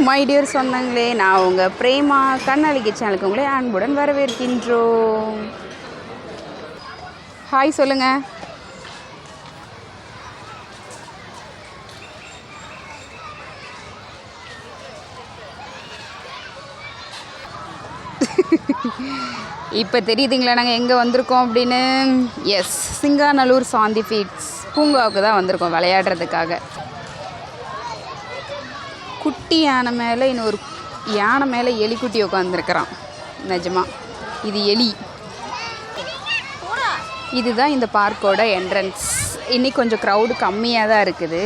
My dear சொந்தங்களே, நான் உங்கள் பிரேமா கண்ணாலிக்கு சேனலுக்கு உங்களை அன்புடன் வரவேற்கின்றோம். ஹாய் சொல்லுங்கள். இப்போ தெரியுதுங்களா நாங்கள் எங்கே வந்திருக்கோம் அப்படின்னு? எஸ், சிங்காநல்லூர் சாந்தி ஃபீட்ஸ் பூங்காவுக்கு தான் வந்திருக்கோம் விளையாடுறதுக்காக. குட்டி யானை மேலே இன்னொரு யானை மேலே எலிக்குட்டி உட்காந்துருக்குறான். நிஜமா இது எலி. இதுதான் இந்த பார்க்கோட என்ட்ரன்ஸ். இன்னைக்கு கொஞ்சம் க்ரௌடு கம்மியாக தான் இருக்குது.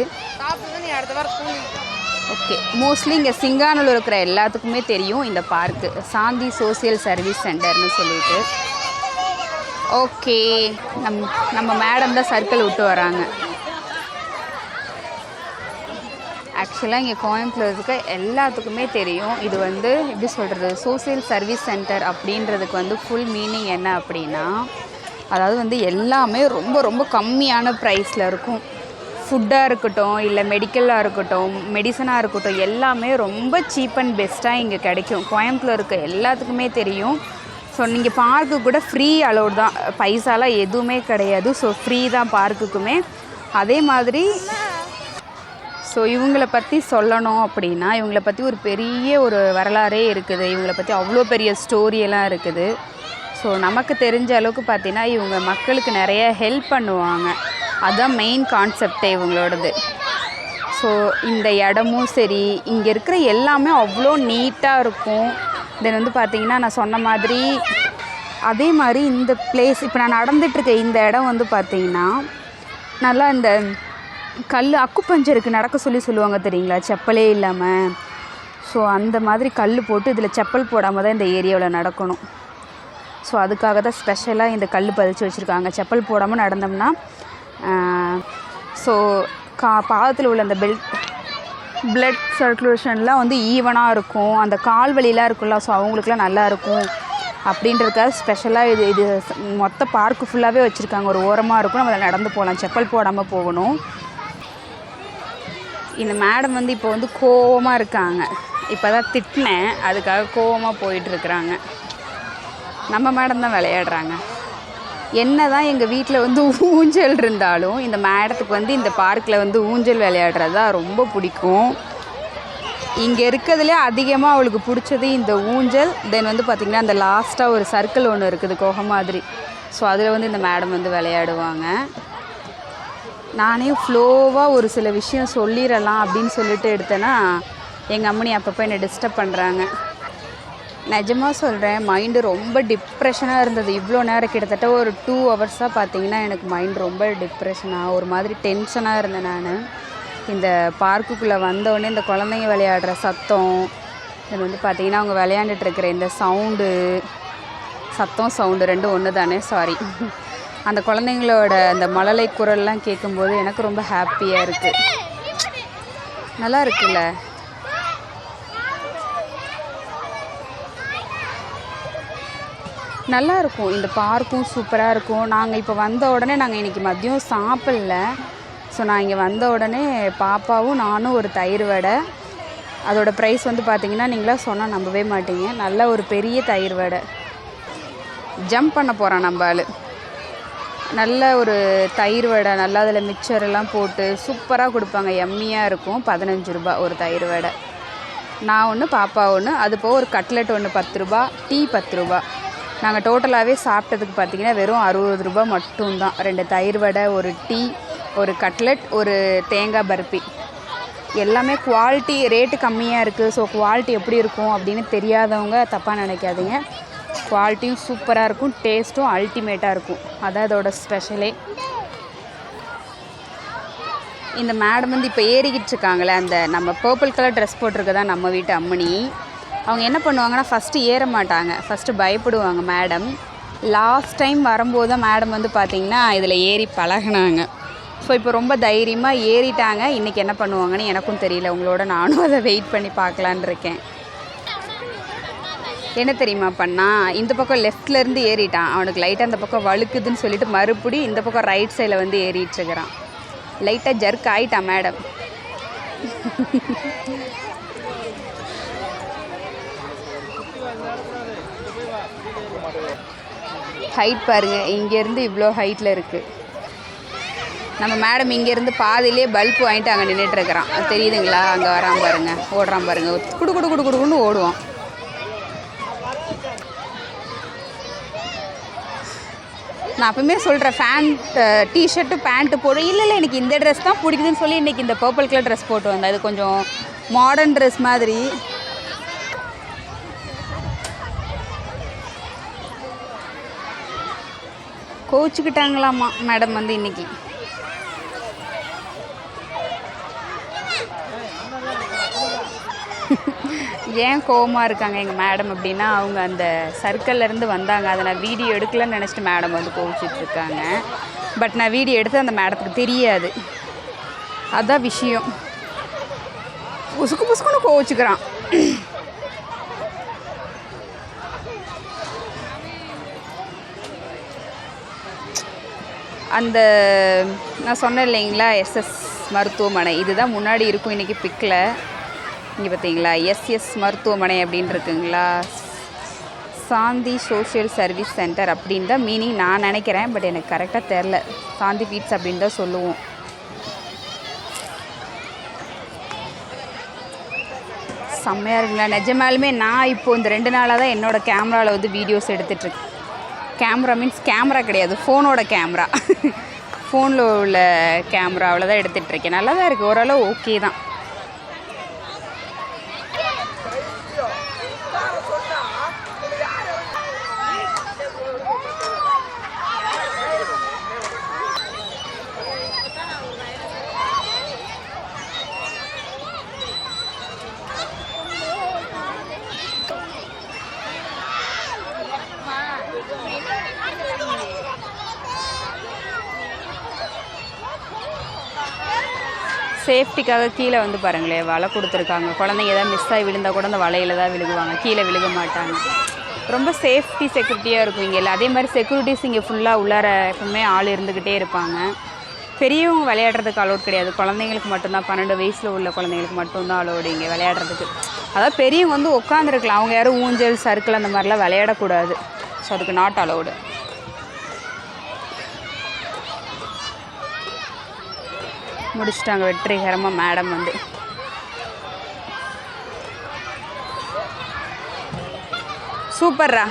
ஓகே, மோஸ்ட்லி இங்கே சிங்காநல்லூர் இருக்கிற எல்லாத்துக்குமே தெரியும் இந்த பார்க்கு, சாந்தி சோசியல் சர்வீஸ் சென்டர்னு சொல்லிட்டு. ஓகே, நம்ம மேடம் தான் சர்க்கிள் விட்டு வராங்க. ஆக்சுவலாக இங்கே கோயம்புத்தூர் இருக்க எல்லாத்துக்குமே தெரியும். இது வந்து எப்படி சொல்கிறது, சோசியல் சர்வீஸ் சென்டர் அப்படின்றதுக்கு வந்து ஃபுல் மீனிங் என்ன அப்படின்னா, அதாவது வந்து எல்லாமே ரொம்ப ரொம்ப கம்மியான ப்ரைஸில் இருக்கும். ஃபுட்டாக இருக்கட்டும், இல்லை மெடிக்கலாக இருக்கட்டும், மெடிசனாக இருக்கட்டும், எல்லாமே ரொம்ப சீப் அண்ட் பெஸ்ட்டாக இங்கே கிடைக்கும். கோயம்புத்தூர் இருக்க எல்லாத்துக்குமே தெரியும். ஸோ நீங்கள் பார்க்கு கூட ஃப்ரீ அலோட் தான், பைசாலாம் எதுவுமே கிடையாது. ஸோ ஃப்ரீ தான் பார்க்குக்குமே. அதே மாதிரி ஸோ இவங்கள பற்றி சொல்லணும் அப்படின்னா, இவங்கள பற்றி ஒரு பெரிய ஒரு வரலாறே இருக்குது. இவங்கள பற்றி அவ்வளோ பெரிய ஸ்டோரியெல்லாம் இருக்குது. ஸோ நமக்கு தெரிஞ்ச அளவுக்கு பார்த்தீங்கன்னா, இவங்க மக்களுக்கு நிறைய ஹெல்ப் பண்ணுவாங்க. அதுதான் மெயின் கான்செப்டே இவங்களோடது. ஸோ இந்த இடமும் சரி, இங்கே இருக்கிற எல்லாமே அவ்வளோ நீட்டாக இருக்கும். தென் வந்து பார்த்திங்கன்னா, நான் சொன்ன மாதிரி அதே மாதிரி இந்த பிளேஸ் இப்போ நான் நடந்துகிட்ருக்க இந்த இடம் வந்து பார்த்திங்கன்னா, நல்லா இந்த கல் அக்குப்பஞ்சருக்கு நடக்க சொல்லுவாங்க தெரியுங்களா, செப்பலே இல்லாமல். ஸோ அந்த மாதிரி கல் போட்டு இதில் செப்பல் போடாமல் தான் இந்த ஏரியாவில் நடக்கணும். ஸோ அதுக்காக தான் ஸ்பெஷலாக இந்த கல் பதிச்சு வச்சுருக்காங்க. செப்பல் போடாமல் நடந்தோம்னா ஸோ பாதத்தில் உள்ள அந்த பிளட் சர்க்குலேஷன்லாம் வந்து ஈவனாக இருக்கும். அந்த கால் வலிலாம் இருக்குல்ல, ஸோ அவங்களுக்குலாம் நல்லாயிருக்கும் அப்படின்றதுக்காக ஸ்பெஷலாக இது மொத்த பார்க்கு ஃபுல்லாகவே வச்சுருக்காங்க. ஒரு ஓரமாக இருக்கும், நம்ம நடந்து போகலாம், செப்பல் போடாமல் போகணும். இந்த மேடம் வந்து இப்போ வந்து கோவமாக இருக்காங்க. இப்போ தான் திட்டினேன், அதுக்காக கோவமாக போயிட்டுருக்குறாங்க. நம்ம மேடம் தான் விளையாடுறாங்க. என்ன தான் எங்கள் வீட்டில் வந்து ஊஞ்சல் இருந்தாலும் இந்த மேடத்துக்கு வந்து இந்த பார்க்கில் வந்து ஊஞ்சல் விளையாடுறது தான் ரொம்ப பிடிக்கும். இங்கே இருக்கிறதுலே அதிகமாக அவளுக்கு பிடிச்சது இந்த ஊஞ்சல். தென் வந்து பார்த்திங்கன்னா, அந்த லாஸ்ட்டாக ஒரு சர்க்கிள் ஒன்று இருக்குது குகை மாதிரி. ஸோ அதில் வந்து இந்த மேடம் வந்து விளையாடுவாங்க. நானே ஃப்ளோவாக ஒரு சில விஷயம் சொல்லிடலாம் அப்படின்னு சொல்லிட்டு எடுத்தேன்னா, எங்கள் அம்மனி அப்பப்போ என்னை டிஸ்டர்ப் பண்ணுறாங்க. நிஜமாக சொல்கிறேன், மைண்டு ரொம்ப டிப்ரெஷனாக இருந்தது. இவ்வளோ நேரம் கிட்டத்தட்ட ஒரு 2 ஹவர்ஸாக பார்த்திங்கன்னா எனக்கு மைண்ட் ரொம்ப டிப்ரெஷனாக, ஒரு மாதிரி டென்ஷனாக இருந்தேன் நான். இந்த பார்க்குக்குள்ளே வந்தோடனே இந்த குழந்தைங்க விளையாடுற சத்தம், இது வந்து பார்த்திங்கன்னா அவங்க விளையாண்டுட்டுருக்கிற இந்த சவுண்டு ரெண்டும் ஒன்று தானே, சாரி, அந்த குழந்தைங்களோட அந்த மழலை குரல்லாம் கேட்கும்போது எனக்கு ரொம்ப ஹாப்பியாக இருக்குது. நல்லா இருக்குல்ல? நல்லாயிருக்கும். இந்த பார்க்கும் சூப்பராக இருக்கும். நாங்கள் இப்போ வந்த உடனே நாங்கள் இன்றைக்கி மதியம் சாப்பிடல. ஸோ நான் இங்கே வந்த உடனே பாப்பாவும் நானும் ஒரு தயிர் வடை, அதோடய ப்ரைஸ் வந்து பார்த்திங்கன்னா, நீங்களாம் சொன்னால் நம்பவே மாட்டீங்க, நல்ல ஒரு பெரிய தயிர் வடை. ஜம்ப் பண்ண போகிறான் நம்ம ஆள். நல்ல ஒரு தயிர் வடை, நல்லா அதில் மிக்சரெல்லாம் போட்டு சூப்பராக கொடுப்பாங்க, எம்மியாக இருக்கும். 15 ரூபா ஒரு தயிர் வடை. நான் ஒன்று, பாப்பா ஒன்று, அது போக ஒரு கட்லெட் ஒன்று 10 ரூபா, டீ 10 ரூபா. நாங்கள் டோட்டலாகவே சாப்பிட்டதுக்கு பார்த்திங்கன்னா வெறும் 60 ரூபா மட்டும்தான். 2 தயிர் வடை, ஒரு டீ, ஒரு கட்லெட், ஒரு தேங்காய் பர்பி. எல்லாமே குவாலிட்டி, ரேட்டு கம்மியாக இருக்குது. ஸோ குவாலிட்டி எப்படி இருக்கும் அப்படின்னு தெரியாதவங்க தப்பாக நினைக்காதீங்க. குவாலிட்டியும் சூப்பராக இருக்கும், டேஸ்ட்டும் அல்டிமேட்டாக இருக்கும். அதான் அதோட ஸ்பெஷலே. இந்த மேடம் வந்து இப்போ ஏறிக்கிட்டு இருக்காங்களே, அந்த நம்ம பர்பிள் கலர் ட்ரெஸ் போட்டிருக்கதா நம்ம வீட்டு அம்மனி. அவங்க என்ன பண்ணுவாங்கன்னா, ஃபஸ்ட்டு ஏற மாட்டாங்க, ஃபஸ்ட்டு பயப்படுவாங்க மேடம். லாஸ்ட் டைம் வரும்போது தான் மேடம் வந்து பார்த்திங்கன்னா இதில் ஏறி பழகினாங்க. ஸோ இப்போ ரொம்ப தைரியமாக ஏறிட்டாங்க. இன்றைக்கி என்ன பண்ணுவாங்கன்னு எனக்கும் தெரியல. உங்களோட நானும் அதை வெயிட் பண்ணி பார்க்கலான் இருக்கேன். என்ன தெரியுமா பண்ணால், இந்த பக்கம் லெஃப்ட்லேருந்து ஏறிட்டான். அவனுக்கு லைட்டாக அந்த பக்கம் வழுக்குதுன்னு சொல்லிட்டு மறுபடி இந்த பக்கம் ரைட் சைடில் வந்து ஏறிட்டுருக்கிறான். லைட்டாக ஜர்க் ஆகிட்டான் மேடம். ஹைட் பாருங்கள், இங்கேருந்து இவ்வளோ ஹைட்டில் இருக்குது. நம்ம மேடம் இங்கேருந்து பாதியிலே பல்ப் வாங்கிட்டு அங்கே நின்றுட்டுருக்குறான். அது தெரியுதுங்களா? அங்கே வரான் பாருங்கள், ஓடுறான் பாருங்கள், குடு குடு குடு குடுன்னு ஓடுவான். நான் அப்பவுமே சொல்கிறேன், டிஷர்ட்டு பேண்ட்டு போடு. இல்லை எனக்கு இந்த ட்ரெஸ் தான் பிடிக்குதுன்னு சொல்லி இன்றைக்கி இந்த பர்பிள் கலர் ட்ரெஸ் போட்டு வந்தேன். இது கொஞ்சம் மாடர்ன் ட்ரெஸ் மாதிரி. கோச்சிக்கிட்டாங்களாம்மா மேடம் வந்து இன்றைக்கி. ஏன் கோவமாக இருக்காங்க எங்கள் மேடம் அப்படின்னா, அவங்க அந்த சர்க்கிள்லேருந்து வந்தாங்க, அதை நான் வீடியோ எடுக்கலன்னு நினச்சிட்டு மேடம் வந்து கோவிச்சிட்ருக்காங்க. பட் நான் வீடியோ எடுத்து அந்த மேடத்துக்கு தெரியாது, அதுதான் விஷயம். புசுக்கு புசுக்குன்னு கோவிச்சுக்கிறான். அந்த நான் சொன்னேன் இல்லைங்களா, எஸ்எஸ் மருத்துவமனை, இதுதான் முன்னாடி இருக்கும் இன்றைக்கி பிக்கில். இங்கே பார்த்தீங்களா, எஸ்எஸ் மருத்துவமனை அப்படின்னு இருக்குங்களா, சாந்தி சோஷியல் சர்வீஸ் சென்டர் அப்படின்னு தான் மீனிங் நான் நினைக்கிறேன். பட் எனக்கு கரெக்டாக தெரில. சாந்தி ஃபீட்ஸ் அப்படின்னு தான் சொல்லுவோம். செம்மையாக இருக்குங்களா? நிஜமாலுமே நான் இப்போது இந்த 2 நாளாக தான் என்னோடய கேமராவில் வந்து வீடியோஸ் எடுத்துகிட்ருக்கேன். கேமரா மீன்ஸ் கேமரா கிடையாது, ஃபோனோட கேமரா. ஃபோனில் உள்ள கேமராவில் தான் எடுத்துகிட்ருக்கேன். நல்லா தான் இருக்குது, ஓரளவு ஓகே தான். சேஃப்டிக்காக கீழே வந்து பாருங்களேன் வலை கொடுத்துருக்காங்க. குழந்தைங்க எதாவது மிஸ் ஆகி விழுந்தால் கூட அந்த வலையில் தான் விழுகுவாங்க, கீழே விழுக மாட்டாங்க. ரொம்ப சேஃப்டி செக்யூரிட்டியாக இருக்கும் இங்கே இல்லை. அதே மாதிரி செக்யூரிட்டிஸ் இங்கே ஃபுல்லாக உள்ளார எப்பவுமே ஆள் இருந்துக்கிட்டே இருப்பாங்க. பெரியவங்க விளையாடுறதுக்கு அலோட் கிடையாது, குழந்தைங்களுக்கு மட்டும்தான். 12 வயசில் உள்ள குழந்தைங்களுக்கு மட்டும்தான் அலோடு இங்கே விளையாடுறதுக்கு. அதாவது பெரியவங்க வந்து உட்காந்துருக்கலாம், அவங்க யாரும் ஊஞ்சல் சர்க்கிள் அந்த மாதிரிலாம் விளையாடக்கூடாது. ஸோ அதுக்கு நாட் அலோடு. முடிச்சிட்டாங்க வெற்றிகரமாக மேடம் வந்து. சூப்பர்ரா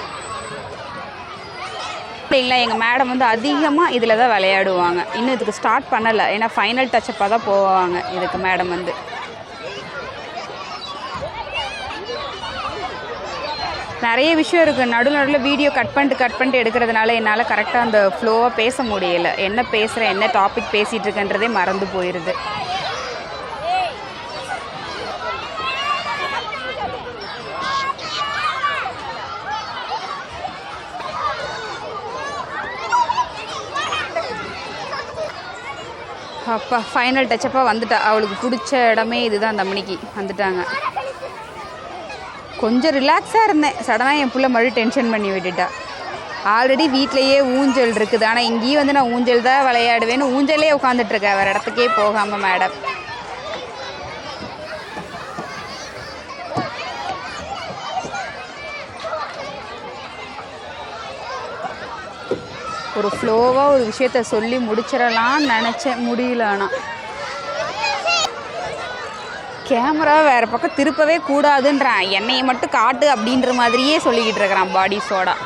இல்லைங்களா? எங்கள் மேடம் வந்து அதிகமாக இதில் தான் விளையாடுவாங்க. இன்னும் இதுக்கு ஸ்டார்ட் பண்ணலை, ஏன்னா ஃபைனல் டச்சப்பாக தான் போவாங்க இதுக்கு மேடம் வந்து. நிறைய விஷயம் இருக்குது, நடுவில் வீடியோ கட் பண்ணிட்டு எடுக்கிறதுனால என்னால் கரெக்டாக அந்த ஃப்ளோவாக பேச முடியலை. என்ன பேசுகிறேன், என்ன டாபிக் பேசிகிட்டு இருக்கேன்றதே மறந்து போயிடுது. அப்பா ஃபைனல் டச்சப்பாக வந்துட்டா. அவளுக்கு பிடிச்ச இடமே இதுதான், அந்த மணிக்கு வந்துட்டாங்க. கொஞ்சம் ரிலாக்ஸாக இருந்தேன், சடனாக என் பிள்ளை மறுபடியும் டென்ஷன் பண்ணி விட்டுட்டா. ஆல்ரெடி வீட்லேயே ஊஞ்சல் இருக்குது, ஆனால் இங்கேயும் வந்து நான் ஊஞ்சல் தான் விளையாடுவேன்னு ஊஞ்சலே உட்காந்துட்ருக்கேன், வேறு இடத்துக்கே போகாமல் மேடம். ஒரு ஃப்ளோவாக ஒரு விஷயத்த சொல்லி முடிச்சிடலான்னு நினச்சேன், முடியல. ஆனால் கேமரா வேறு பக்கம் திருப்பவே கூடாதுன்றான், என்னையை மட்டும் காட்டு அப்படின்ற மாதிரியே சொல்லிக்கிட்டு இருக்கிறான் பாடி சோடா.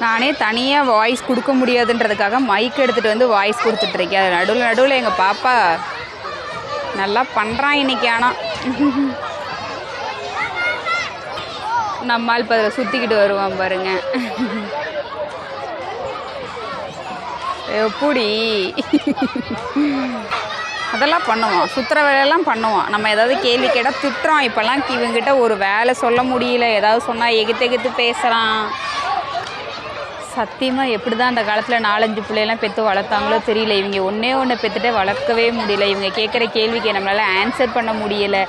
நானே தனியாக வாய்ஸ் கொடுக்க முடியாதுன்றதுக்காக மைக் எடுத்துகிட்டு வந்து வாய்ஸ் கொடுத்துட்ருக்கேன். அது நடுவில் எங்கள் பாப்பா நல்லா பண்ணுறான் இன்றைக்கி. ஆனால் நம்மால் இப்போ அதில் சுற்றிக்கிட்டு வருவான் பாருங்க. எப்படி அதெல்லாம் பண்ணுவான், சுற்றுற வேலையெல்லாம் பண்ணுவான். நம்ம ஏதாவது கேள்வி கேட்டால் திட்டுறோம். இப்போல்லாம் இவங்கிட்ட ஒரு வேலை சொல்ல முடியல, ஏதாவது சொன்னால் எகுத்து பேசுகிறான். சத்தியமாக எப்படி தான் அந்த காலத்தில் 4-5 பிள்ளையெல்லாம் பெற்று வளர்த்தாங்களோ தெரியல. இவங்க ஒன்று பெற்றுட்டே வளர்க்கவே முடியல. இவங்க கேட்குற கேள்விக்கு நம்மளால் ஆன்சர் பண்ண முடியலை.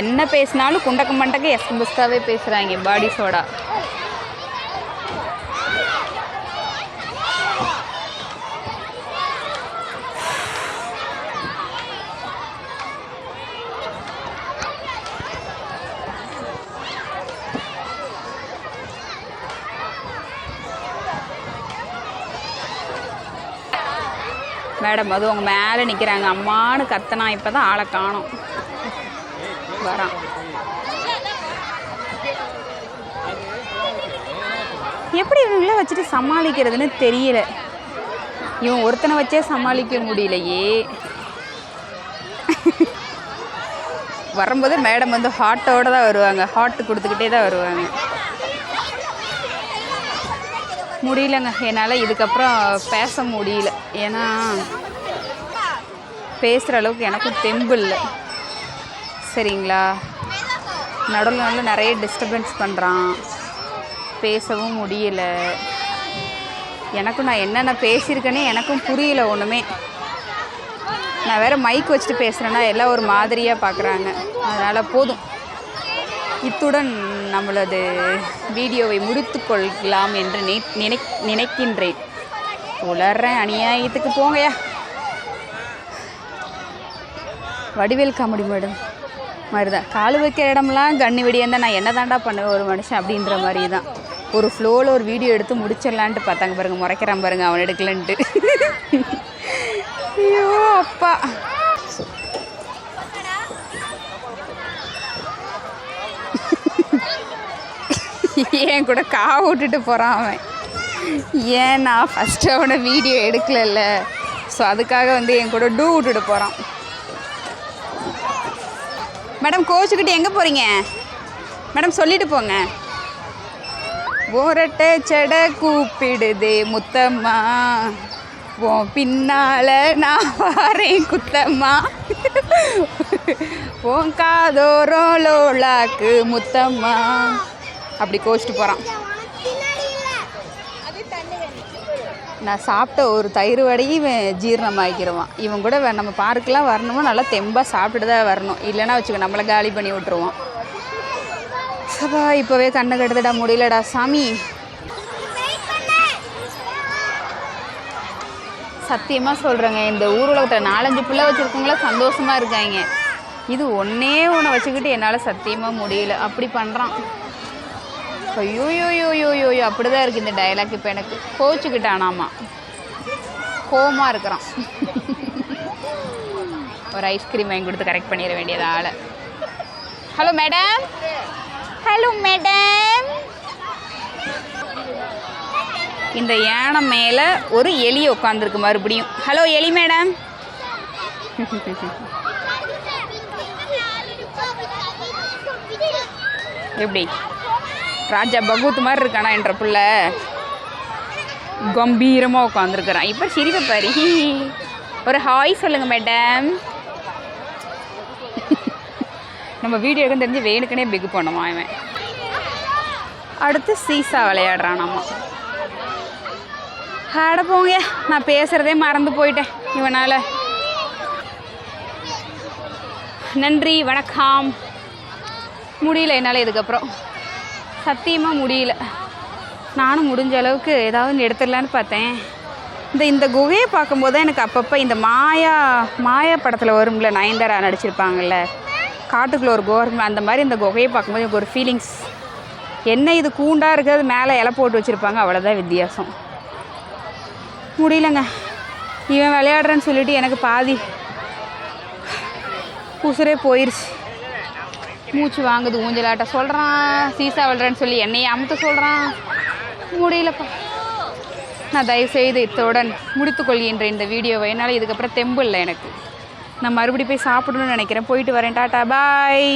என்ன பேசினாலும் குண்டக்க மண்டக்க எஸ்கம்பஸ்டாகவே பேசுகிறாங்க. பாடி சோடா மேடம் அது அவங்க மேலே நிற்கிறாங்க. அம்மானு கத்தனா இப்போ தான் ஆளை காணோம். வரான். எப்படி இவங்கள வச்சுட்டு சமாளிக்கிறதுன்னு தெரியல. இவன் ஒருத்தனை வச்சே சமாளிக்க முடியலையே. வரும்போது மேடம் வந்து ஹாட்டோடு தான் வருவாங்க. ஹாட்டு கொடுத்துக்கிட்டே தான் வருவாங்க. முடியலங்க என்னால் இதுக்கப்புறம் பேச முடியல. ஏன்னா பேசுகிற அளவுக்கு எனக்கும் தெம்பு இல்லை. சரிங்களா? நடுவில் நிறைய டிஸ்டர்பன்ஸ் பண்ணுறான். பேசவும் முடியலை. எனக்கும் நான் என்னென்ன பேசியிருக்கேனே எனக்கும் புரியல ஒன்றுமே. நான் வேறு மைக் வச்சுட்டு பேசுகிறேன்னா எல்லாம் ஒரு மாதிரியாக பார்க்குறாங்க. அதனால் போதும், இத்துடன் நம்மளது வீடியோவை முடித்து கொள்ளலாம் என்று நினைக்கின்றேன். உளறேன் அநியாயத்துக்கு போங்கயா. வடிவேல் காமெடி மேடம் மாதிரி தான். கால் வைக்கிற இடம்லாம் கண்ணி வெடியாந்தான் நான் என்ன தாண்டா பண்ணுவேன் ஒரு மனுஷன் அப்படின்ற மாதிரி தான். ஒரு ஃப்ளோவில் ஒரு வீடியோ எடுத்து முடிச்சிடலான்ட்டு பார்த்தாங்க பாருங்க. முறைக்கிறான் பாருங்க அவன் எடுக்கலன்ட்டு. ஐயோ அப்பா. ஏன் கூட காவை விட்டுட்டு போகிறான் அவன். ஏன் நான் ஃபஸ்ட்டு அவனை வீடியோ எடுக்கலைல்ல, ஸோ அதுக்காக வந்து என் கூட டூ விட்டுட்டு போகிறான். மேடம் கோச்சுக்கிட்டு எங்கே போகிறீங்க மேடம்? சொல்லிட்டு போங்க. ஓரட்ட செடை கூப்பிடுதே முத்தம்மா, ஓ பின்னால் நான் வாரேன் குத்தம்மா, உன் காதோரம் லோலாக்கு முத்தம்மா அப்படி கோச்சிட்டு போகிறான். நான் சாப்பிட்ட ஒரு தயிர் வடையும் இவன் ஜீரணமாக்கிடுவான். இவன் கூட நம்ம பார்க்கெலாம் வரணுமோ நல்லா தெம்பாக சாப்பிட்டுட்டு தான் வரணும். இல்லைன்னா வச்சுக்க நம்மளை காலி பண்ணி விட்ருவான். சபா இப்போவே கண்ணை கட்டுதடா, முடியலடா சாமி. சத்தியமாக சொல்கிறேங்க, இந்த ஊர் உலகத்தில் 4-5 பிள்ளை வச்சுருக்கவங்களாம் சந்தோஷமாக இருக்காங்க. இது ஒன்றே ஒன்று வச்சுக்கிட்டு என்னால் சத்தியமாக முடியல. அப்படி பண்ணுறான். ஐயோயோயோயோயோ அப்படி தான் இருக்குது இந்த டைலாக். இப்போ எனக்கு கோச்சுக்கிட்டானாமா, கோமாக இருக்கிறான். ஒரு ஐஸ்கிரீம் வாங்கி கொடுத்து கரெக்ட் பண்ணிட வேண்டியது ஆளை. Hello madam, hello madam. இந்த யானை மேலே ஒரு எலி உட்காந்துருக்கு மறுபடியும். ஹலோ எலி மேடம். எப்படி ராஜா பகவத் மாதிரி இருக்கானா என்ற பிள்ளை? கம்பீரமாக உட்காந்துருக்குறான். இப்போ சிரிப்பை பாரு. ஒரு ஹாய் சொல்லுங்கள் மேடம். நம்ம வீடியோ எடுக்க தெரிஞ்சு வேணுக்குனே பிக் பண்ணுமா இவன். அடுத்து சீசா விளையாடுறான். நம்ம ஆட போங்க, நான் பேசுகிறதே மறந்து போயிட்டேன் இவனால். நன்றி வணக்கம். முடியல என்னால் இதுக்கப்புறம், சத்தியமாக முடியல. நானும் முடிஞ்ச அளவுக்கு ஏதாவது எடுத்துடலான்னு பார்த்தேன். இந்த குகையை பார்க்கும்போது தான் எனக்கு அப்பப்போ இந்த மாயா படத்தில் வரும்ல, நயன்தாரா நடிச்சிருப்பாங்கள்ல, காட்டுக்குள்ளே ஒரு குகை இருக்கும்ல, அந்த மாதிரி இந்த குகையை பார்க்கும்போது எனக்கு ஒரு ஃபீலிங்ஸ். என்ன இது கூண்டாக இருக்கிறது, மேலே இலை போட்டு வச்சுருப்பாங்க, அவ்வளோதான் வித்தியாசம். முடியலங்க. இவன் விளையாடுறேன்னு சொல்லிவிட்டு எனக்கு பாதி உசுரே போயிடுச்சு. மூச்சு வாங்குது. ஊஞ்சலாட்ட சொல்கிறான், சீசா விளையாடுறேன்னு சொல்லி என்னையை அமுத்த சொல்கிறான். முடியலப்பா. நான் தயவுசெய்து இத்துடன் முடித்துக்கொள்கின்ற இந்த வீடியோவை. என்னால் இதுக்கப்புறம் தெம்பு இல்லை எனக்கு. நான் மறுபடியும் போய் சாப்பிடணும்னு நினைக்கிறேன். போயிட்டு வரேன். டாட்டா பாய்.